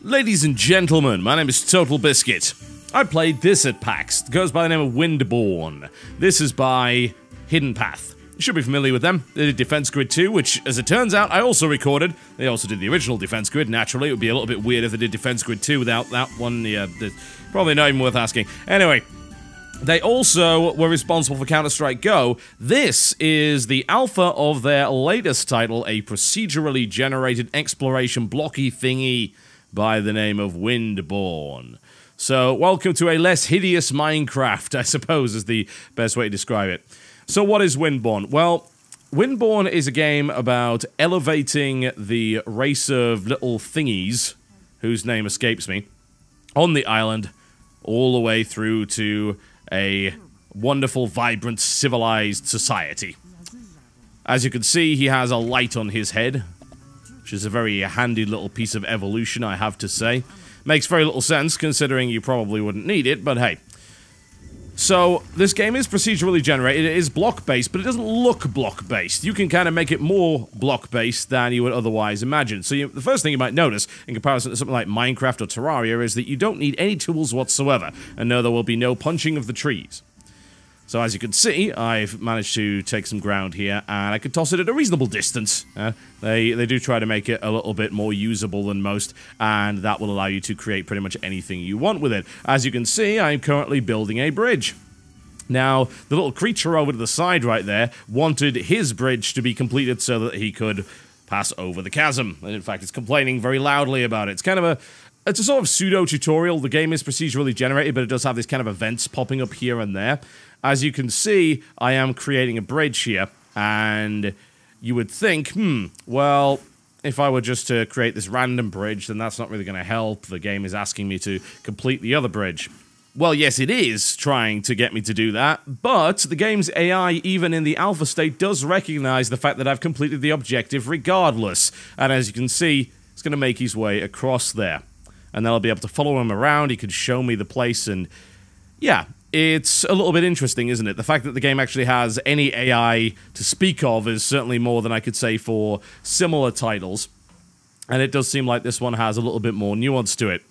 Ladies and gentlemen, my name is TotalBiscuit. I played this at PAX. It goes by the name of Windborne. This is by Hidden Path. You should be familiar with them. They did Defense Grid 2, which, as it turns out, I also recorded. They also did the original Defense Grid. Naturally, it would be a little bit weird if they did Defense Grid 2 without that one. Yeah, probably not even worth asking. Anyway, they also were responsible for Counter-Strike Go. This is the alpha of their latest title, a procedurally generated exploration blocky thingy by the name of Windborne. So, welcome to a less hideous Minecraft, I suppose is the best way to describe it. So what is Windborne? Well, Windborne is a game about elevating the race of little thingies, whose name escapes me, on the island, all the way through to a wonderful, vibrant, civilized society. As you can see, he has a light on his head, which is a very handy little piece of evolution, I have to say. Makes very little sense, considering you probably wouldn't need it, but hey. So, this game is procedurally generated, it is block-based, but it doesn't look block-based. You can kind of make it more block-based than you would otherwise imagine. So the first thing you might notice, in comparison to something like Minecraft or Terraria, is that you don't need any tools whatsoever, and no, there will be no punching of the trees. So as you can see, I've managed to take some ground here, and I can toss it at a reasonable distance. They do try to make it a little bit more usable than most, and that will allow you to create pretty much anything you want with it. As you can see, I'm currently building a bridge. Now, the little creature over to the side right there wanted his bridge to be completed so that he could pass over the chasm. And in fact, it's complaining very loudly about it. It's kind of it's a sort of pseudo-tutorial. The game is procedurally generated, but it does have these kind of events popping up here and there. As you can see, I am creating a bridge here, and you would think, well, if I were just to create this random bridge, then that's not really going to help. The game is asking me to complete the other bridge. Well, yes, it is trying to get me to do that, but the game's AI, even in the alpha state, does recognize the fact that I've completed the objective regardless. And as you can see, it's going to make his way across there. And then I'll be able to follow him around, he could show me the place, and yeah, it's a little bit interesting, isn't it? The fact that the game actually has any AI to speak of is certainly more than I could say for similar titles. And it does seem like this one has a little bit more nuance to it.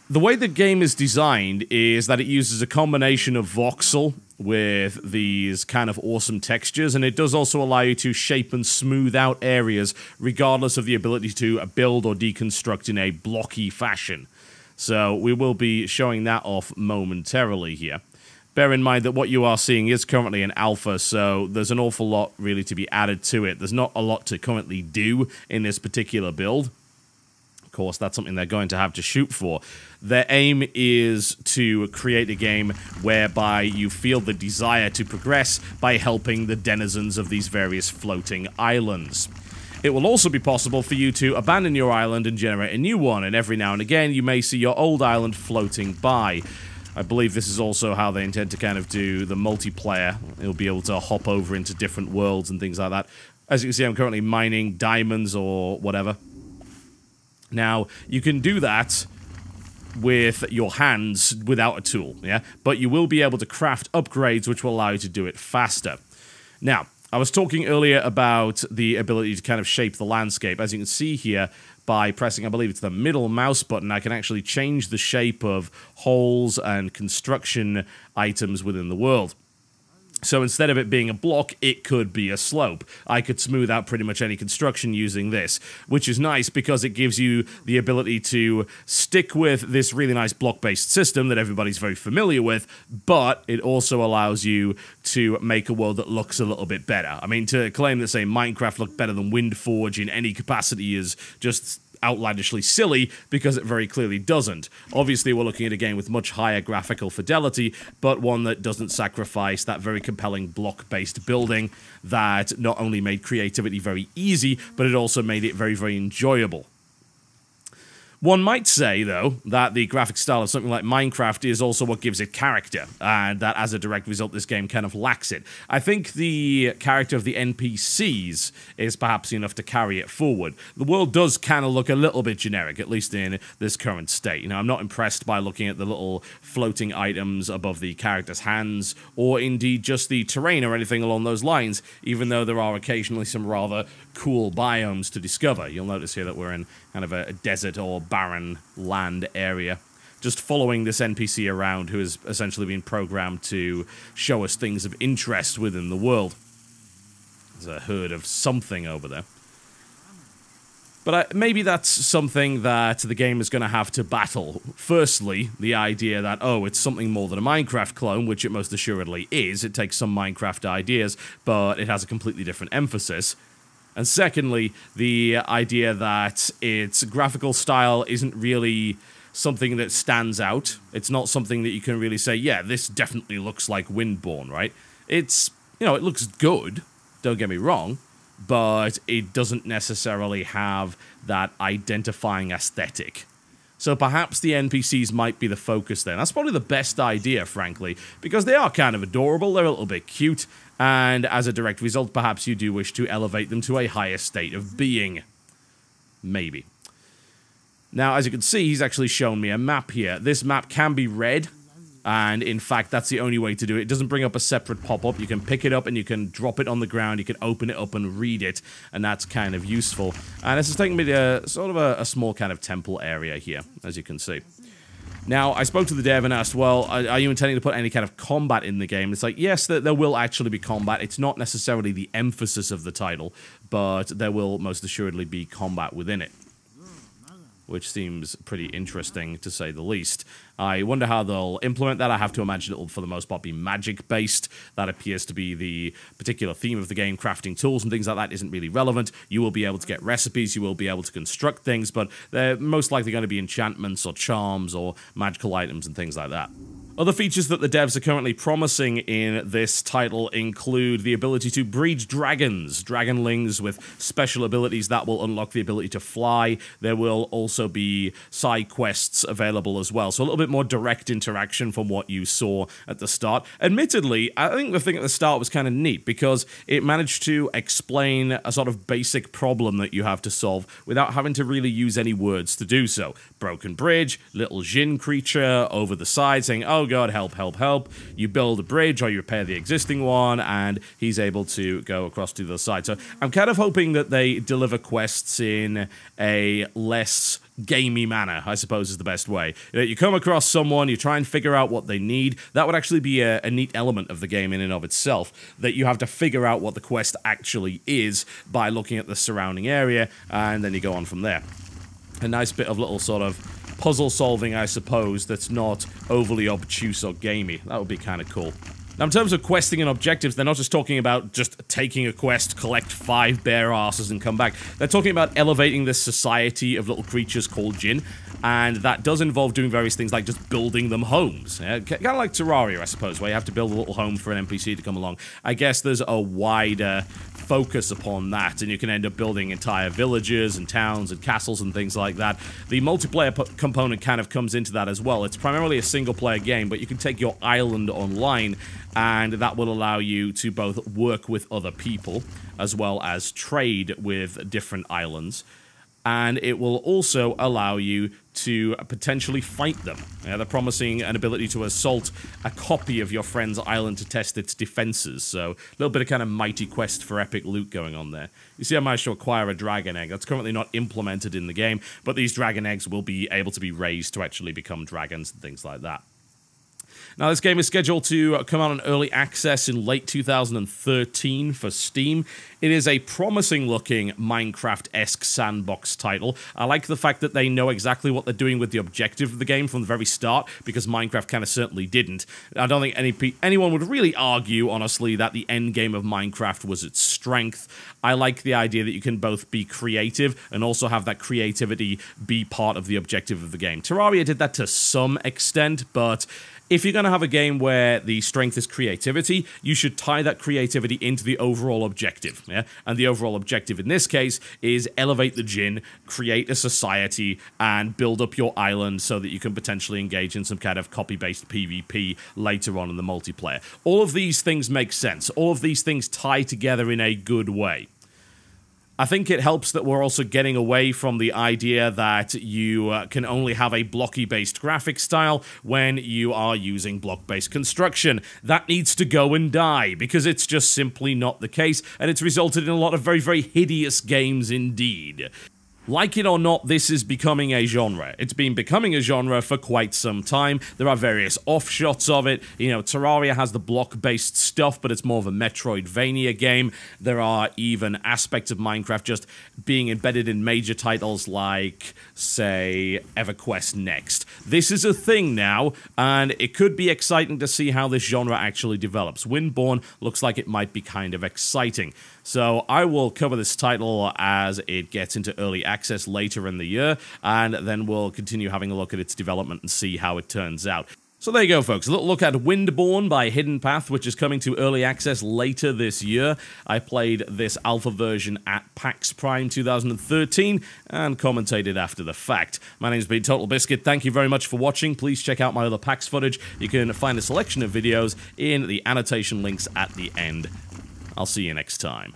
The way the game is designed is that it uses a combination of voxel with these kind of awesome textures, and it does also allow you to shape and smooth out areas regardless of the ability to build or deconstruct in a blocky fashion. So we will be showing that off momentarily here. Bear in mind that what you are seeing is currently an alpha, so there's an awful lot really to be added to it. There's not a lot to currently do in this particular build. Of course, that's something they're going to have to shoot for. Their aim is to create a game whereby you feel the desire to progress by helping the denizens of these various floating islands. It will also be possible for you to abandon your island and generate a new one, and every now and again you may see your old island floating by. I believe this is also how they intend to kind of do the multiplayer. You'll be able to hop over into different worlds and things like that. As you can see, I'm currently mining diamonds or whatever. Now, you can do that with your hands without a tool, yeah? But you will be able to craft upgrades which will allow you to do it faster. Now, I was talking earlier about the ability to kind of shape the landscape. As you can see here, by pressing, I believe it's the middle mouse button, I can actually change the shape of holes and construction items within the world. So instead of it being a block, it could be a slope. I could smooth out pretty much any construction using this, which is nice because it gives you the ability to stick with this really nice block-based system that everybody's very familiar with, but it also allows you to make a world that looks a little bit better. I mean, to claim that, say, Minecraft looked better than Windforge in any capacity is just outlandishly silly, because it very clearly doesn't. Obviously, we're looking at a game with much higher graphical fidelity, but one that doesn't sacrifice that very compelling block-based building that not only made creativity very easy, but it also made it very, very enjoyable. One might say, though, that the graphic style of something like Minecraft is also what gives it character, and that as a direct result, this game kind of lacks it. I think the character of the NPCs is perhaps enough to carry it forward. The world does kind of look a little bit generic, at least in this current state. You know, I'm not impressed by looking at the little floating items above the character's hands, or indeed just the terrain or anything along those lines, even though there are occasionally some rather cool biomes to discover. You'll notice here that we're in kind of a desert or barren land area, just following this NPC around who has essentially been programmed to show us things of interest within the world. There's a herd of something over there. But maybe that's something that the game is going to have to battle. Firstly, the idea that, oh, it's something more than a Minecraft clone, which it most assuredly is. It takes some Minecraft ideas, but it has a completely different emphasis. And secondly, the idea that its graphical style isn't really something that stands out. It's not something that you can really say, yeah, this definitely looks like Windborne, right? It's, you know, it looks good, don't get me wrong, but it doesn't necessarily have that identifying aesthetic. So perhaps the NPCs might be the focus there. That's probably the best idea, frankly, because they are kind of adorable, they're a little bit cute, and as a direct result, perhaps you do wish to elevate them to a higher state of being. Maybe. Now, as you can see, he's actually shown me a map here. This map can be read, and in fact, that's the only way to do it. It doesn't bring up a separate pop-up. You can pick it up and you can drop it on the ground. You can open it up and read it, and that's kind of useful. And this is taking me to sort of a small kind of temple area here, as you can see. Now, I spoke to the dev and asked, well, are you intending to put any kind of combat in the game? It's like, yes, there will actually be combat. It's not necessarily the emphasis of the title, but there will most assuredly be combat within it, which seems pretty interesting, to say the least. I wonder how they'll implement that. I have to imagine it will, for the most part, be magic-based. That appears to be the particular theme of the game. Crafting tools and things like that isn't really relevant. You will be able to get recipes, you will be able to construct things, but they're most likely going to be enchantments or charms or magical items and things like that. Other features that the devs are currently promising in this title include the ability to breed dragons, dragonlings with special abilities that will unlock the ability to fly. There will also be side quests available as well, so a little bit more direct interaction from what you saw at the start. Admittedly, I think the thing at the start was kind of neat because it managed to explain a sort of basic problem that you have to solve without having to really use any words to do so. Broken bridge, little Jinn creature over the side saying, oh god, help, help, help. You build a bridge or you repair the existing one and he's able to go across to the other side. So I'm kind of hoping that they deliver quests in a less gamey manner, I suppose is the best way. You come across someone, you try and figure out what they need. That would actually be a neat element of the game in and of itself, that you have to figure out what the quest actually is by looking at the surrounding area, and then you go on from there. A nice bit of little sort of puzzle solving, I suppose, that's not overly obtuse or gamey. That would be kind of cool. Now, in terms of questing and objectives, they're not just talking about just taking a quest, collect 5 bear asses and come back. They're talking about elevating this society of little creatures called Jinn, and that does involve doing various things like just building them homes. Yeah? Kind of like Terraria, I suppose, where you have to build a little home for an NPC to come along. I guess there's a wider focus upon that, and you can end up building entire villages and towns and castles and things like that. The multiplayer component kind of comes into that as well. It's primarily a single-player game, but you can take your island online, and that will allow you to both work with other people as well as trade with different islands. And it will also allow you to potentially fight them. They're promising an ability to assault a copy of your friend's island to test its defenses. So a little bit of kind of mighty quest for epic loot going on there. You see, I managed to acquire a dragon egg. That's currently not implemented in the game, but these dragon eggs will be able to be raised to actually become dragons and things like that. Now, this game is scheduled to come out in early access in late 2013 for Steam. It is a promising-looking Minecraft-esque sandbox title. I like the fact that they know exactly what they're doing with the objective of the game from the very start, because Minecraft kind of certainly didn't. I don't think anyone would really argue, honestly, that the end game of Minecraft was its strength. I like the idea that you can both be creative and also have that creativity be part of the objective of the game. Terraria did that to some extent, but If you're going to have a game where the strength is creativity, you should tie that creativity into the overall objective, yeah? And the overall objective in this case is elevate the djinn, create a society, and build up your island so that you can potentially engage in some kind of copy-based PvP later on in the multiplayer. All of these things make sense. All of these things tie together in a good way. I think it helps that we're also getting away from the idea that you can only have a blocky-based graphic style when you are using block-based construction. That needs to go and die, because it's just simply not the case, and it's resulted in a lot of very, very hideous games indeed. Like it or not, this is becoming a genre. It's been becoming a genre for quite some time. There are various offshots of it. You know, Terraria has the block-based stuff, but it's more of a Metroidvania game. There are even aspects of Minecraft just being embedded in major titles like, say, EverQuest Next. This is a thing now, and it could be exciting to see how this genre actually develops. Windborne looks like it might be kind of exciting. So I will cover this title as it gets into early access later in the year, and then we'll continue having a look at its development and see how it turns out. So there you go, folks. A little look at Windborne by Hidden Path, which is coming to early access later this year. I played this alpha version at PAX Prime 2013 and commentated after the fact. My name's been TotalBiscuit. Thank you very much for watching. Please check out my other PAX footage. You can find a selection of videos in the annotation links at the end. I'll see you next time.